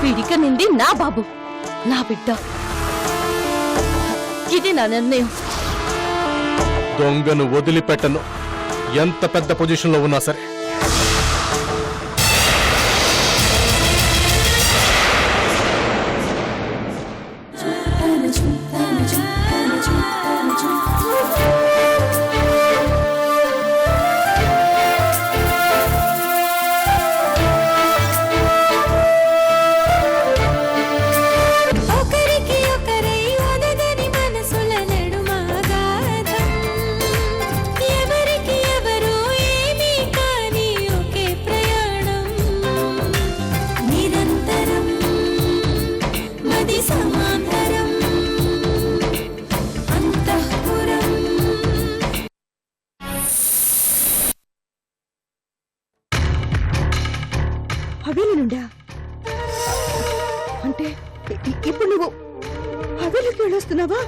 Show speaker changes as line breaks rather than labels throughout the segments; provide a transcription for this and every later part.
వీడిక నింది నా బాబు, నా బిడ్డ. ఇది నా నిర్ణయం.
దొంగను వదిలిపెట్టను, ఎంత పెద్ద పొజిషన్లో ఉన్నా సరే.
హవేలి నుండా? అంటే ఇప్పుడు నువ్వు హవేలికి వెళ్ళొస్తున్నావా?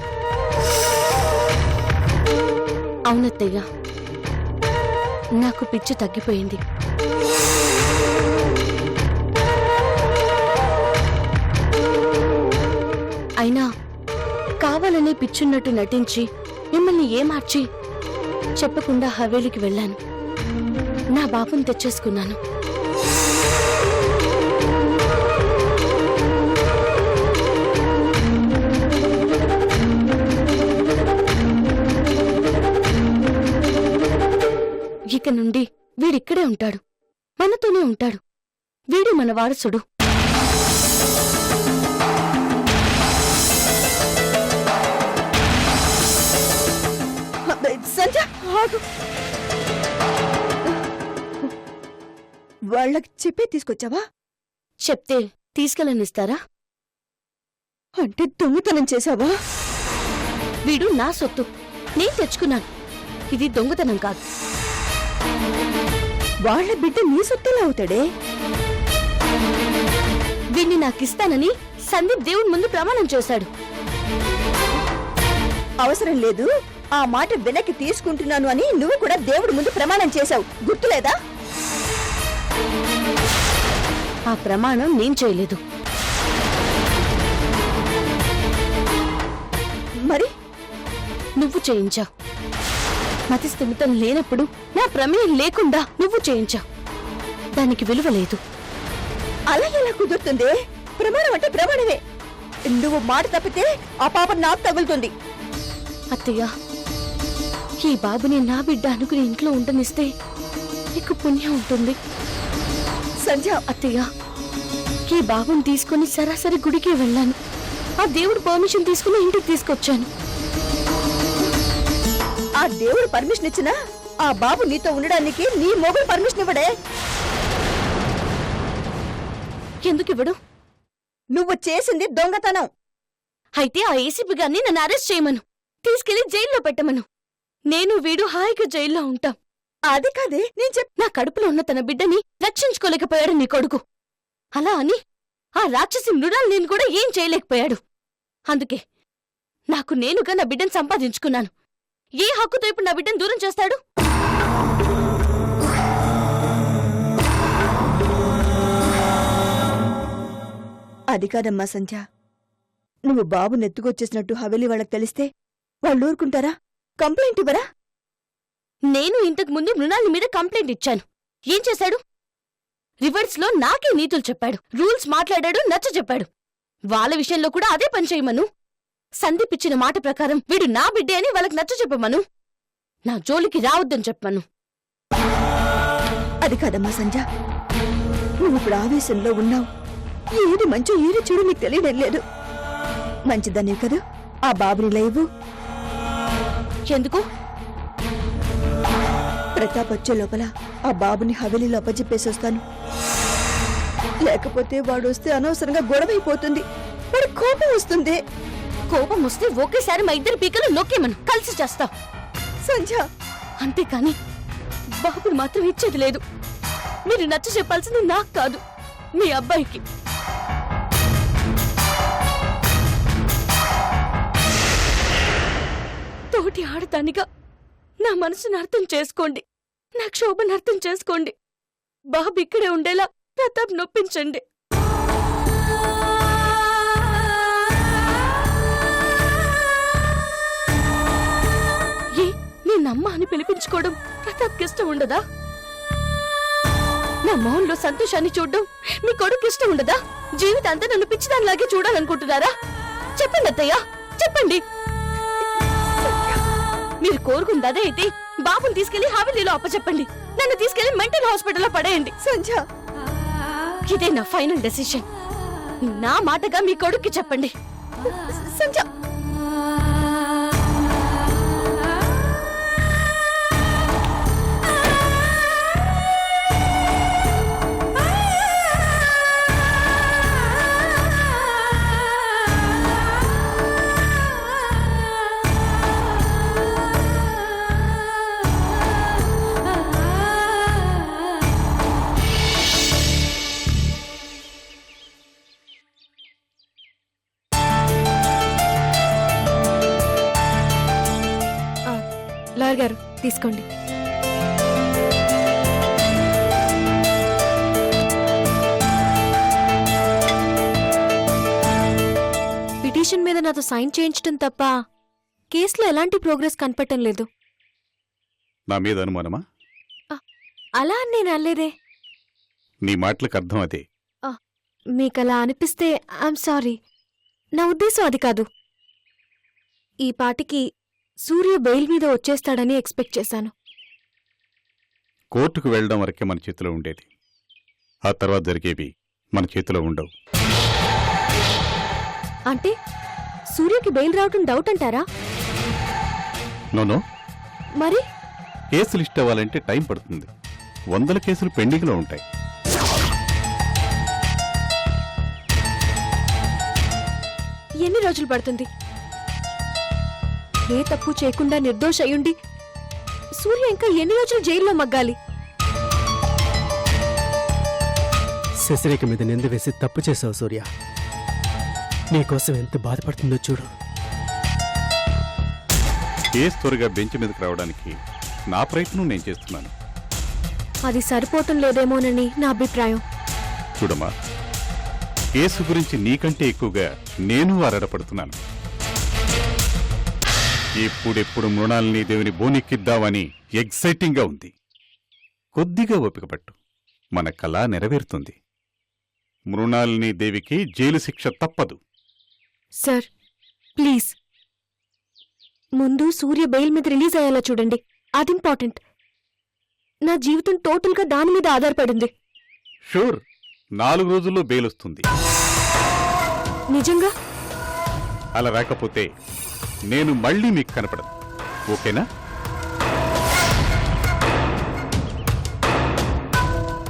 అవునత్తయ్య, నాకు పిచ్చి తగ్గిపోయింది. అయినా కావాలనే పిచ్చున్నట్టు నటించి మిమ్మల్ని ఏమార్చి చెప్పకుండా హవేలికి వెళ్ళాను. నా బాబుని తెచ్చేసుకున్నాను. ఇక నుండి వీడిక్కడే ఉంటాడు, మనతోనే ఉంటాడు. వీడు మన వారసుడు.
వాళ్ళకి చెప్పే తీసుకొచ్చావా?
చెప్తే తీసుకెళ్ళనిస్తారా?
అంటే దొంగతనం చేశావా?
వీడు నా సొత్తు, నేను తెచ్చుకున్నాను. ఇది దొంగతనం కాదు.
వాళ్ళ బిడ్డ నీ సొత్తులా అవుతాడే?
వీణ్ణి నాకిస్తానని సందీప్ దేవుడి ముందు ప్రమాణం చేశాడు.
అవసరం లేదు, ఆ మాట వెనక్కి తీసుకుంటున్నాను అని నువ్వు కూడా దేవుడి ముందు ప్రమాణం చేశావు, గుర్తులేదా?
ఆ ప్రమాణం నేను చేయలేదు.
మరి
నువ్వు చేయించావు. మతి స్థిమితం లేనప్పుడు, నా ప్రమేయం లేకుండా నువ్వు చేయించావు. దానికి విలువ లేదు.
అలా ఎలా కుదురుతుంది? ప్రమాణం అంటే ప్రమాణమే. నువ్వు మాట తప్పితే ఆ పాప నాకు తగులుతుంది.
అత్తయ్య, ఈ బాబుని నా బిడ్డ అనుకుని ఇంట్లో ఉండనిస్తే నీకు పుణ్యం ఉంటుంది.
సంధ్య,
అత్తయ్య, ఈ బాబుని తీసుకుని సరాసరి గుడికి వెళ్ళాను. ఆ దేవుడు పర్మిషన్ తీసుకుని ఇంటికి తీసుకొచ్చాను.
ఆ దేవుడు పర్మిషన్ ఇచ్చినా ఆ బాబు నీతో ఉండడానికి నీ మొగుడు పర్మిషన్ ఇవ్వడే?
ఎందుకు ఇవ్వడు?
నువ్వు చేసింది దొంగతనం.
అయితే ఆ ఏసీపీ గారిని నన్ను అరెస్ట్ చేయమను, తీసుకెళ్లి జైల్లో పెట్టమను. నేను వీడు హాయిగా జైల్లో ఉంటాం.
అది కాదే నేను
నా కడుపులో ఉన్న తన బిడ్డని రక్షించుకోలేకపోయాడు నీ కొడుకు. అలా అని ఆ రాక్షసి మృణాలు నేను కూడా ఏం చేయలేకపోయాడు. అందుకే నాకు నేనుగా నా బిడ్డను సంపాదించుకున్నాను. ఏ హక్కుతో ఇప్పుడు నా బిడ్డను దూరం చేస్తాడు?
అది కాదమ్మా సంధ్య, నువ్వు బాబు నెత్తుకొచ్చేసినట్టు హవేలి వాళ్ళకి తెలిస్తే వాళ్ళు ఊరుకుంటారా? కంప్లైంట్ ఇవ్వరా?
నేను ఇంతకు ముందు మృణాలి మీద కంప్లైంట్ ఇచ్చాను. ఏం చేశాడు? రివర్స్ లో నాకే నీతులు చెప్పాడు, రూల్స్ మాట్లాడాడు, నచ్చ చెప్పాడు. వాళ్ళ విషయంలో కూడా అదే పని చేయమను. సందీప్ ఇచ్చిన మాట ప్రకారం వీడు నా బిడ్డే అని వాళ్ళకి నచ్చ చెప్పమను. నా జోలికి రావద్దని చెప్పమను.
అది కాదమ్మా సంధ్య, నువ్వు ఇప్పుడు ఆవేశంలో ఉన్నావు. ఏది మంచో ఏది చెడు నీకు తెలియడం లేదు. మంచిదనే కదా ఆ బాబుని లేవు.
ఎందుకు?
ప్రతాప్ వచ్చే లోపల ఆ బాబుని హవేలీలో అప్పచెప్పేసొస్తాను. లేకపోతే వాడు వస్తే అనవసరంగా గొడవైపోతుంది, వాడి కోపం వస్తుంది.
కోపం వస్తే ఒకేసారి మా ఇద్దరి పీకలు నొక్కేమను, కలిసి చేస్తాం.
సంధ్య,
అంతేకాని బాబుని మాత్రం ఇచ్చేది లేదు. మీరు నచ్చ చెప్పాల్సింది నాకు కాదు, మీ అబ్బాయికి. తోటి ఆడదానిగా నా మనసును అర్థం చేసుకోండి, నా క్షోభను అర్థం చేసుకోండి. బాబు ఇక్కడే ఉండేలా ప్రతాప్ నొప్పించండి. అమ్మ అని పిలిపించుకోవడం ప్రతాప్కి ఇష్టం ఉండదా? నా మొహంలో సంతోషాన్ని చూడడం మీ కొడుకు ఇష్టం ఉండదా? జీవితాంతా నన్ను పిచ్చిదానిలాగే చూడాలనుకుంటున్నారా? చెప్పండి అత్తయ్య, చెప్పండి. మీరు కోరుకుంది అదే అయితే బాబుని తీసుకెళ్లి హావెలీలో అప్పచెప్పండి. నన్ను తీసుకెళ్లి మెంటల్ హాస్పిటల్లో పడేయండి.
సంధ్య,
ఇదే నా ఫైనల్ డెసిషన్. నా మాటగా మీ కొడుక్కి చెప్పండి.
సంధ్య,
లాయర్ గారు తీసుకోండి. పిటిషన్ మీద నాతో సైన్ చేయించడం తప్ప కేసులో ఎలాంటి ప్రోగ్రెస్ కనపడటం లేదు.
నా మీద అనుమానమా?
అలా అని నేను అనలేదే.
నీ మాటలకు అర్థం అదే.
మీకలా అనిపిస్తే ఐఎమ్ సారీ. నా ఉద్దేశం అది కాదు. ఈ పాటికి సూర్య బెయిల్ మీద వచ్చేస్తాడని ఎక్స్పెక్ట్ చేశాను.
కోర్టుకు వెళ్లడం వరకే మన చేతిలో ఉండేది. ఆ తర్వాత జరిగేవి మన చేతిలో ఉండవు.
అంటే సూర్యకి బెయిల్ రావటం డౌట్ అంటారా?
నోనో,
మరి
కేసులు లిస్ట్ అవ్వాలంటే టైం పడుతుంది. 100 కేసులు పెండింగ్లో ఉంటాయి.
ఎన్ని రోజులు పడుతుంది? ఏ తప్పు చేయకుండా నిర్దోష అయ్యుండి సూర్య ఇంకా ఎన్ని రోజులు జైల్లో మగ్గాలి?
శశిరేఖ మీద నింద వేసి తప్పు చేశావు సూర్య. నీకోసం ఎంత బాధపడుతుందో చూడు.
కేసు త్వరగా బెంచ్ మీదకి రావడానికి నా ప్రయత్నం నేను చేస్తున్నాను.
అది సరిపోవటం లేదేమోనని నా అభిప్రాయం.
చూడమ్మా, కేసు గురించి నీకంటే ఎక్కువగా నేను ఆరాటపడుతున్నాను. ఎప్పుడెప్పుడు మృణాల్ని దేవుని బోనెక్కిద్దామని ఎగ్జైటింగ్గా ఉంది. కొద్దిగా ఓపిక పట్టు, మన కళ నెరవేరుతుంది. మృణాల్ని దేవికి జైలు శిక్ష తప్పదు.
సార్ ప్లీజ్, ముందు సూర్య బెయిల్ మీద రిలీజ్ అయ్యేలా చూడండి. అది ఇంపార్టెంట్. నా జీవితం టోటల్గా దాని మీద ఆధారపడింది.
షూర్, 4 రోజుల్లో బెయిల్ వస్తుంది.
నిజంగా?
అలా రాకపోతే నేను మళ్ళీ మీకు కనపడను. ఓకేనా?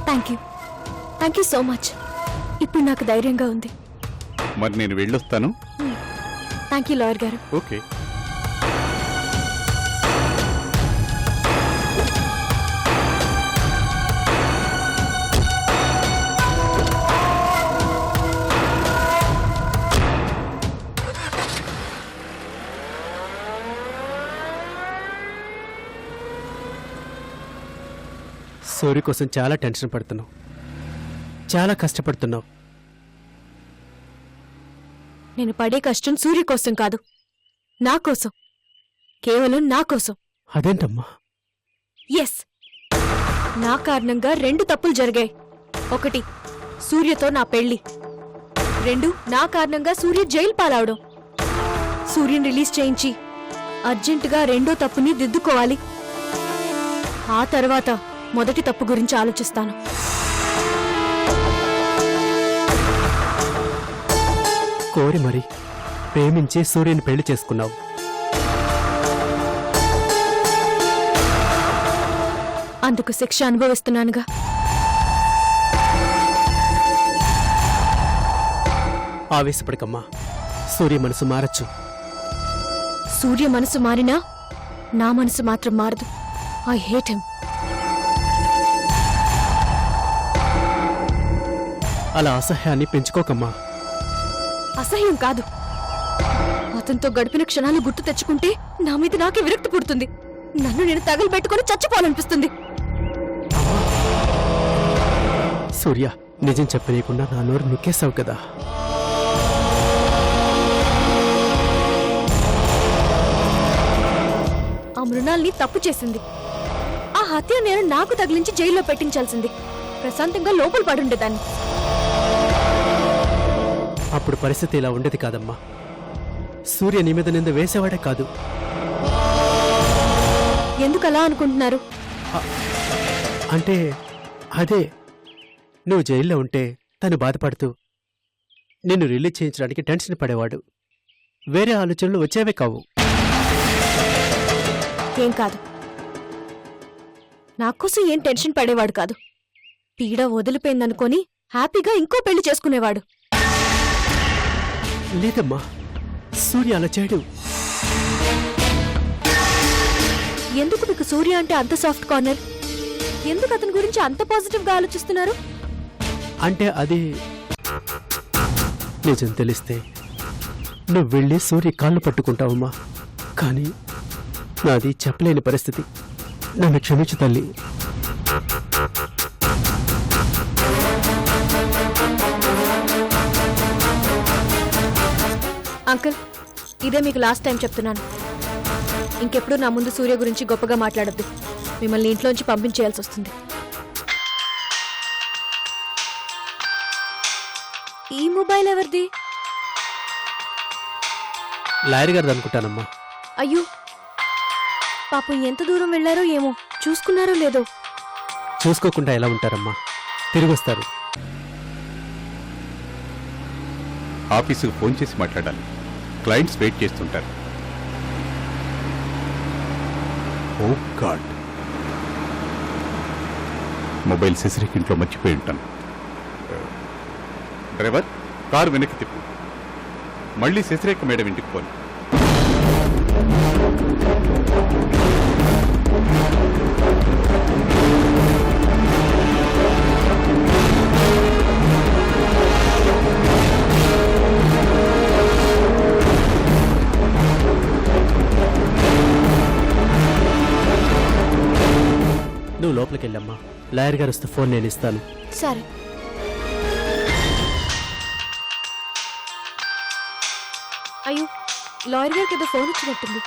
Thank you so much. ఇప్పుడు నాకు ధైర్యంగా ఉంది.
మరి నేను వెళ్ళొస్తాను.
థ్యాంక్ యూ లాయర్ గారు.
ఓకే.
సూర్య కోసం చాలా టెన్షన్ పడుతున్నావు, చాలా కష్టపడుతున్నావు.
నేను పడే కష్టం సూర్య కోసం కాదు, నా కోసం. కేవలం నా కోసం.
అదేంటమ్మా?
ఎస్, నా కారణంగా 2 తప్పులు జరిగాయి. 1, సూర్యతో నా పెళ్లి. 2, నా కారణంగా సూర్య జైలు పాలవడం. సూర్యని రిలీజ్ చేయించి అర్జెంటుగా 2వ తప్పుని దిద్దుకోవాలి. ఆ తర్వాత మొదటి తప్పు గురించి ఆలోచిస్తాను.
కోరి మరి ప్రేమించి సూర్యని పెళ్లి చేసుకున్నావు.
అందుకు శిక్ష అనుభవిస్తున్నానుగా.
ఆవేశపడకమ్మా, సూర్య మనసు మారచ్చు.
సూర్య మనసు మారినా నా మనసు మాత్రం మారదు. I hate him.
అలా అసహ్యాన్ని పెంచుకోకమ్మా.
అసహ్యం కాదు, అతనితో గడిపిన క్షణాలు గుర్తు తెచ్చుకుంటే నా మీద నాకే విరక్తి పుడుతుంది. నన్ను నేను తగలబెట్టుకుని చచ్చిపోవాలనిపిస్తుంది.
సూర్య, నిజం చెప్పనీయకుండా నా నోరు నిక్కేశావు కదా.
ఆ మృణాల్ని తప్పు చేసింది. ఆ హత్య నేను నాకు తగిలించి జైల్లో పెట్టించాల్సింది. ప్రశాంతంగా లోపల పడుండేదాన్ని.
అప్పుడు పరిస్థితి ఇలా ఉండేది కాదమ్మా. సూర్య నీ మీద నింద వేసేవాడే కాదు.
ఎందుకు అలా అనుకుంటున్నారు?
అంటే అదే, నువ్వు జైల్లో ఉంటే తను బాధపడుతూ నిన్ను రిలీజ్ చేయించడానికి టెన్షన్ పడేవాడు. వేరే ఆలోచనలు వచ్చేవే కావు.
ఏం కాదు, నాకోసం ఏం టెన్షన్ పడేవాడు కాదు. పీడ వదిలిపోయిందనుకొని హ్యాపీగా ఇంకో పెళ్లి చేసుకునేవాడు.
లేదమ్మా, సూర్య అలా చేయడు.
ఎందుకు మీకు సూర్య అంటే అంత సాఫ్ట్ కార్నర్? ఎందుకు అతని గురించి అంత పాజిటివ్ గా ఆలోచిస్తున్నారు?
అంటే అది నిజం తెలిస్తే నువ్వు వెళ్ళి సూర్య కాళ్ళు పట్టుకుంటావమ్మా. కానీ నాది చెప్పలేని పరిస్థితి. నన్ను క్షమించు తల్లి.
అంకుల్, ఇదే మీకు లాస్ట్ టైం చెప్తున్నాను. ఇంకెప్పుడు నా ముందు సూర్య గురించి గొప్పగా మాట్లాడద్దు. మిమ్మల్ని ఇంట్లోంచి పంపించేయాల్సి వస్తుంది. ఈ మొబైల్ ఎవరిది?
లాయర్ గారిది అనుకుంటానమ్మా.
అయ్యో పాపం, ఎంత దూరం వెళ్లారో ఏమో. చూసుకున్నారో లేదో?
చూసుకోకుండా ఎలా ఉంటారమ్మా, తిరిగొస్తారు.
ఆఫీసుకు ఫోన్ చేసి మాట్లాడాలి. క్లయింట్స్ వెయిట్ చేస్తుంటారు. ఓ గాడ్, మొబైల్ శశిరేఖ ఇంట్లో మర్చిపోయి ఉంటాను. డ్రైవర్, కారు వెనక్కి తిప్పు. మళ్ళీ శశిరేఖ మేడం ఇంటికి పోను.
నువ్వు లోపలికి వెళ్ళమ్మా. లాయర్ గారు వస్తే ఫోన్ నేను ఇస్తాను.
సరే. అయ్యో, లాయర్ గారికి ఏదో ఫోన్ వచ్చినట్టుంది.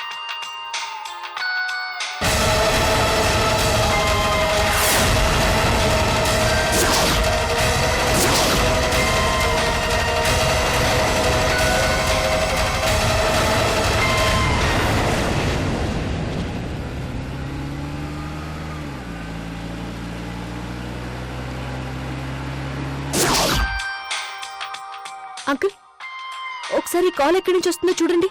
అంకుల్, ఒకసారి కాల్ ఎక్కడి నుంచి వస్తుందో చూడండి.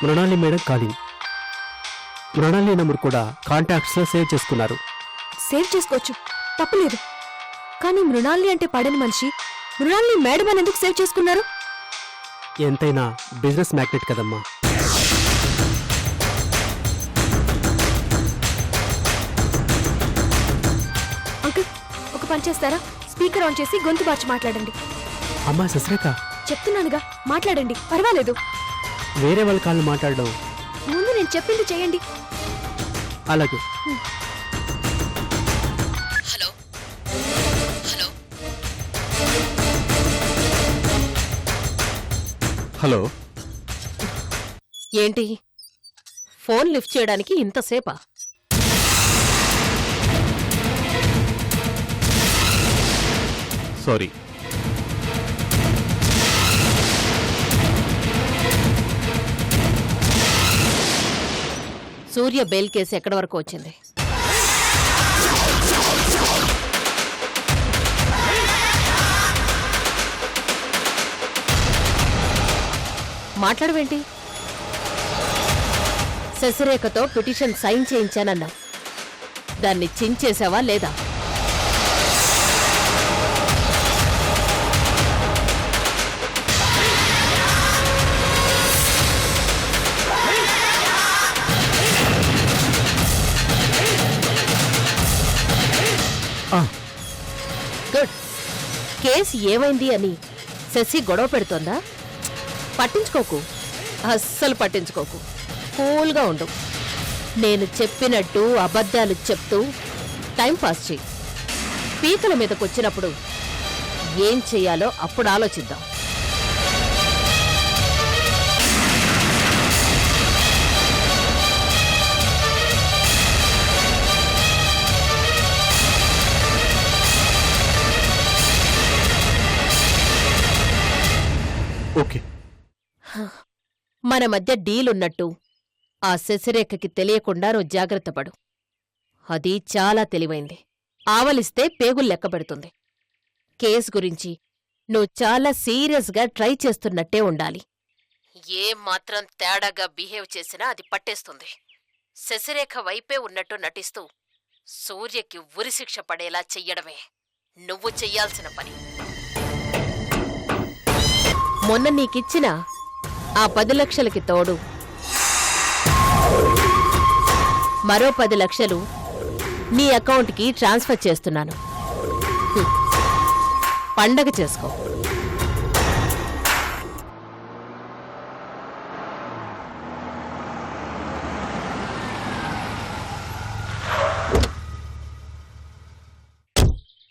Mrinali madam calling. Mrinali number కూడా కాంటాక్ట్స్ లో సేవ్ చేసుకున్నారు.
సేవ్ చేసుకోవచ్చు, తప్పులేదు. కానీ మృణాల్ని అంటే పడని మనిషి మృణాల్ని మేడం అని ఎందుకు సేవ్ చేసుకున్నారు?
ఎంతైనా బిజినెస్ మ్యాగ్నెట్ కదమ్మా.
అంకుల్, ఒక పని చేస్తారా? స్పీకర్ ఆన్ చేసి గొంతు మార్చి మాట్లాడండి.
అమ్మా శశిరేఖ,
చెప్తున్నానుగా, మాట్లాడండి, పర్వాలేదు.
వేరే వాళ్ళ కాళ్ళు మాట్లాడడం.
ముందు నేను చెప్పింది చేయండి.
అలాగే.
హలో హలో
హలో,
ఏంటి ఫోన్ లిఫ్ట్ చేయడానికి ఇంతసేపా?
సారీ.
సూర్య బెయిల్ కేసు ఎక్కడి వరకు వచ్చింది? మాట్లాడవేంటి? శశిరేఖతో పిటిషన్ సైన్ చేయించానన్నా, దాన్ని చించేసావా లేదా? గుడ్. కేసు ఏమైంది అని శశి గొడవ పెడుతోందా? పట్టించుకోకు, అస్సలు పట్టించుకోకు. కూల్గా ఉండు. నేను చెప్పినట్టు అబద్ధాలు చెప్తూ టైం పాస్ చేయి. పీకల మీదకొచ్చినప్పుడు ఏం చెయ్యాలో అప్పుడు ఆలోచిద్దాం.
అంకుల్, ఒక పని చేస్తారా? స్పీకర్ ఆన్ చేసి గొంతు మార్చి మాట్లాడండి.
పీకల మీదకొచ్చినప్పుడు ఏం చెయ్యాలో అప్పుడు ఆలోచిద్దాం.
ఓకే.
మన మధ్య డీలున్నట్టు ఆ శశిరేఖకి తెలియకుండా నువ్వు జాగ్రత్త పడు. అది చాలా తెలివైంది. ఆవలిస్తే పేగులు లెక్కబెడుతుంది. కేసు గురించి నువ్వు చాలా సీరియస్గా ట్రై చేస్తున్నట్టే ఉండాలి. ఏం మాత్రం తేడాగా బిహేవ్ చేసినా అది పట్టేస్తుంది. శశిరేఖ వైపే ఉన్నట్టు నటిస్తూ సూర్యకి ఉరిశిక్ష పడేలా చెయ్యడమే నువ్వు చెయ్యాల్సిన పని. మొన్న నీకిచ్చిన ఆ 10 లక్షలకి తోడు మరో 10 లక్షలు నీ అకౌంట్కి ట్రాన్స్ఫర్ చేస్తున్నాను. పండగ చేసుకో.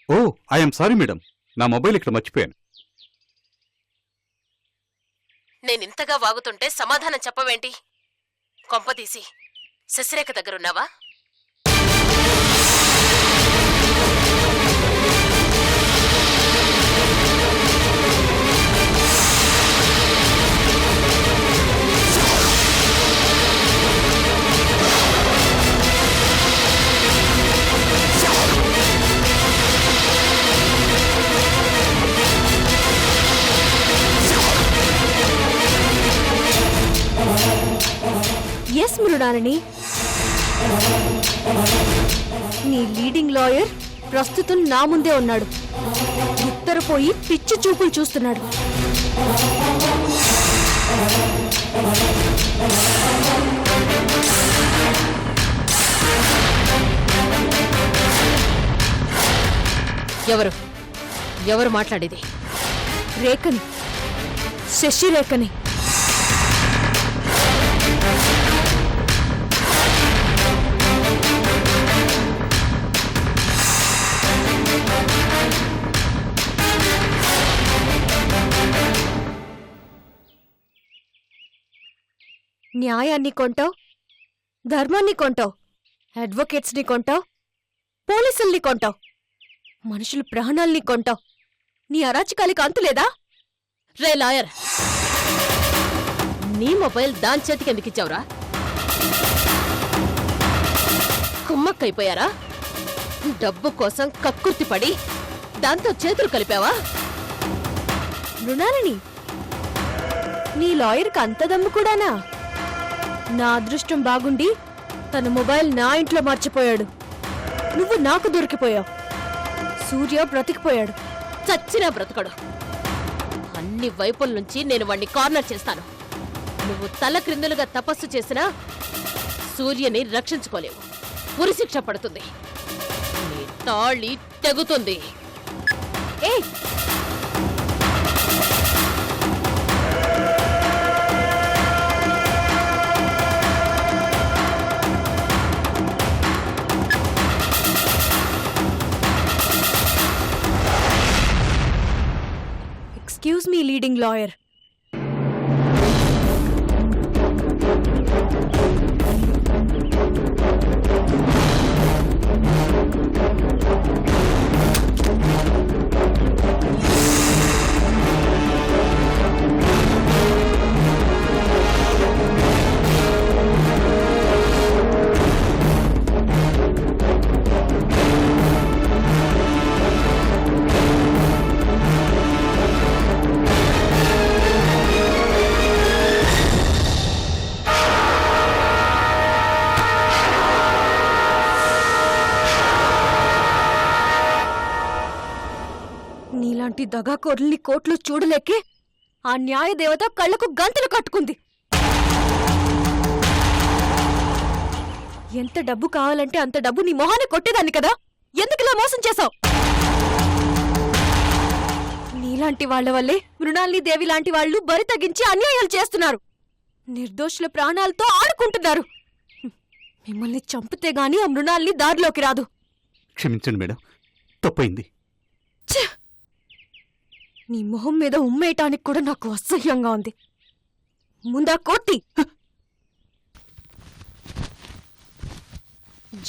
ఓ ఐఎమ్ సారీ మేడం, నా మొబైల్ ఇక్కడ మర్చిపోయాను.
నేనింతగా వాగుతుంటే సమాధానం చెప్పవేంటి? కొంపదీసి శశిరేఖ దగ్గరున్నావా?
ఎస్ మృణాలిని, నీ లీడింగ్ లాయర్ ప్రస్తుతం నా ముందే ఉన్నాడు. ఉత్తరపోయి పిచ్చి చూపులు చూస్తున్నాడు.
ఎవరు మాట్లాడేది?
రేఖని, శశిరేఖని. న్యాయాన్ని కొంటావు, ధర్మాన్ని కొంటావు, అడ్వకేట్స్ని కొంటావు, పోలీసుల్ని కొంటావు, మనుషుల ప్రాణాల్ని కొంటావు. నీ అరాచకాలికి అంతులేదా?
రే లాయర్, నీ మొబైల్ దాని చేతికి ఎందుకిచ్చావురా? కుమ్మక్కైపోయారా? డబ్బు కోసం కక్కుర్తిపడి దాంతో చేతులు కలిపావా?
మృణాలిని, నీ లాయర్కి అంత దమ్ము కూడానా? నా అదృష్టం బాగుండి తన మొబైల్ నా ఇంట్లో మర్చిపోయాడు. నువ్వు నాకు దొరికిపోయావు. సూర్య బ్రతికిపోయాడు.
చచ్చినా బ్రతకడు. అన్ని వైపుల నుంచి నేను వాణ్ణి కార్నర్ చేస్తాను. నువ్వు తల క్రిందులుగా తపస్సు చేసినా సూర్యని రక్షించుకోలేవు. ఉరిశిక్ష పడుతుంది. నీ తాళి తెగుతుంది.
ఏ ఎక్స్క్యూజ్ మీ లీడింగ్ లాయర్. నీలాంటి దగాకోర్ల్ని కోర్టులో చూడలేకే ఆ న్యాయదేవత కళ్లకు గంతలు కట్టుకుంది. ఎంత డబ్బు కావాలంటే అంత డబ్బు నీ మొహాన్ని కొట్టేదాన్ని కదా. ఎందుకిలా మోసం చేశావు? నీలాంటి వాళ్ల వల్లే మృణాలిని దేవి లాంటి వాళ్లు బరి తగ్గించి అన్యాయాలు చేస్తున్నారు. నిర్దోషుల ప్రాణాలతో ఆడుకుంటున్నారు. మిమ్మల్ని చంపితే గాని ఆ మృణాలిని దారిలోకి రాదు.
క్షమించండి మేడం, తప్పైంది.
నీ మొహం మీద ఉమ్మేయటానికి కూడా నాకు అసహ్యంగా ఉంది. ముందా కోటి.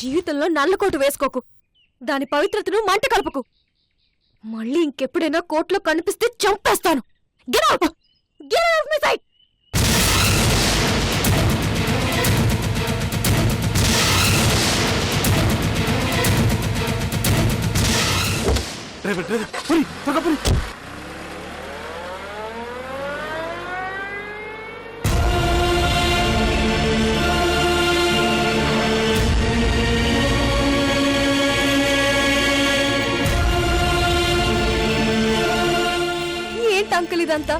జీవితంలో నల్లకోటు వేసుకోకు. దాని పవిత్రతను మంట కలుపుకు. మళ్ళీ ఇంకెప్పుడైనా కోర్టులో కనిపిస్తే చంపేస్తాను. Get out!
Get out of my sight!
Driver driver Puri త్వరగా పురి.
ఏంటి అంకుల్ ఇదంతా?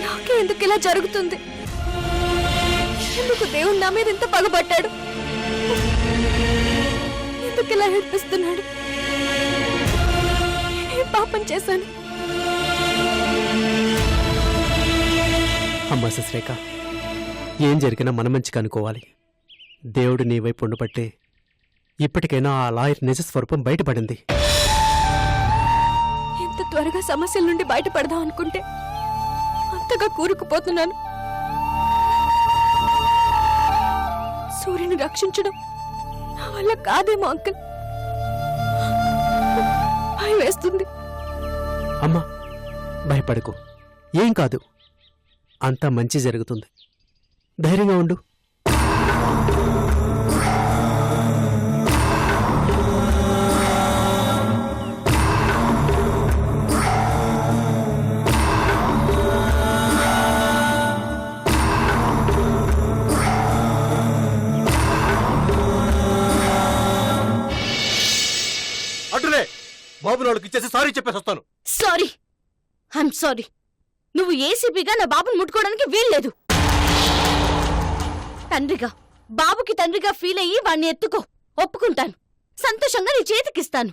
నాకే ఎందుకు ఇలా జరుగుతుంది? ఎందుకు దేవుడు నా మీద ఇంత పగబట్టాడు? ఎందుకు ఇలా ఏడిపిస్తున్నాడు? నేనేం పాపం చేశాను?
అమ్మా శశిరేఖ, ఏం జరిగినా మన మంచిగా అనుకోవాలి. దేవుడు నీ వైపు ఉండబట్టే ఇప్పటికైనా ఆ లాయర్ నిజ స్వరూపం బయటపడింది.
ఎంత త్వరగా సమస్యల నుండి బయటపడదాం అనుకుంటే అంతగా కూరుకుపోతున్నాను. సూర్యుని రక్షించడం నా వల్ల కాదేమో అంకుల్. భయం వేస్తుంది.
అమ్మా భయపడకు, ఏం కాదు, అంతా మంచి జరుగుతుంది. ధైర్యంగా ఉండు.
అటులే బాబు నాళ్ళకి ఇచ్చేసి సారీ చెప్పేసి వస్తాను.
Sorry, I'm sorry. నువ్వు ఏసీపీగా నా బాబుని ముట్టుకోవడానికి వీల్లేదు. తండ్రిగా, బాబుకి తండ్రిగా ఫీల్ అయ్యి వాణ్ణి ఎత్తుకో, ఒప్పుకుంటాను. సంతోషంగా నీ చేతికిస్తాను.